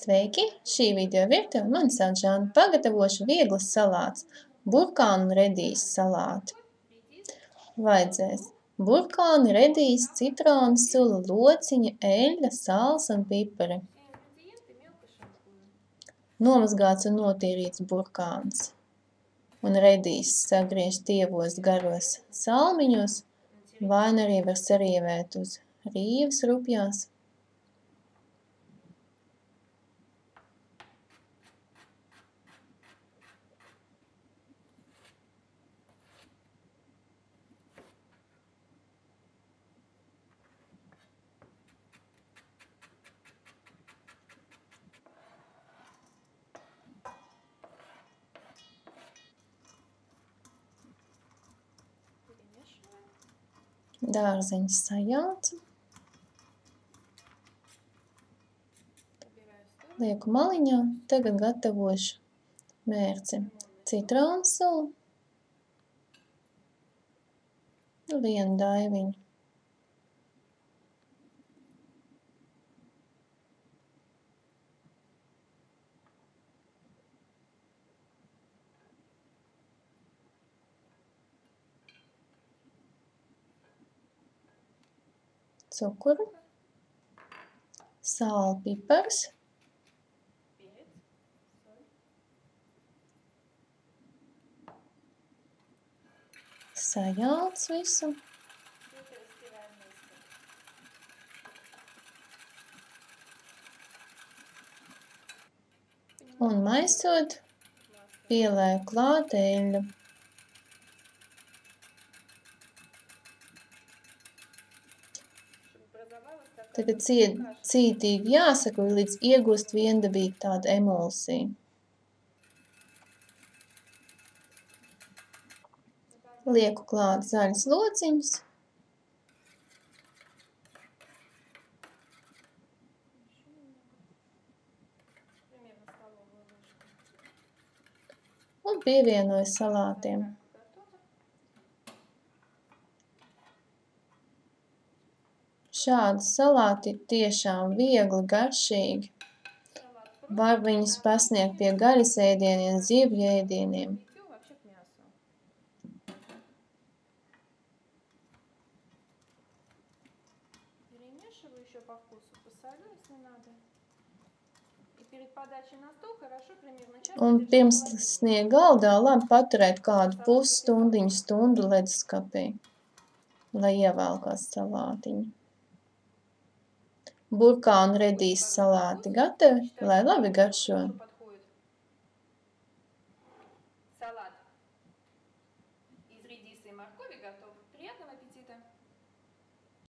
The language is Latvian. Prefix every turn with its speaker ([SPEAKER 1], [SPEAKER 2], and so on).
[SPEAKER 1] Sveiki! Šī video virtuve mani sauc Žana. Pagatavošu vieglas salāts – burkānu redīs salātu. Vajadzēs burkāni, redīs, citrona sula, lociņa, eļļa, sāls un pipari. Nomazgāts un notīrīts burkāns un redīs sagriež tievos garos salmiņos, vai arī var sarievēt uz rīves rupjās. Dārzeņus sajaucu, lieku maliņā, tagad gatavošu mērci. Citronu sulu, 1 daiviņu, cukuru, sāli, pipars, sajauc visu, un maisot pielēju klāt eļļu. Tagad cītīgi jāsako, līdz iegūst viendabīgi tādu emulsiju. Lieku klāt zaļus lociņus. Un pievienoju salātiem. Šādi salāti ir tiešām viegli, garšīgi. Var viņus pasniegt pie gaļas ēdieniem, zivju ēdieniem. Un pirms sniegt galdā, labi paturēt kādu pusstundiņu, stundu leduskapī, lai ievelkās salātiņi. Burkānu redīs salāti gatavi, lai labi garšo.
[SPEAKER 2] Салат из редиса и моркови готов. Приятного аппетита!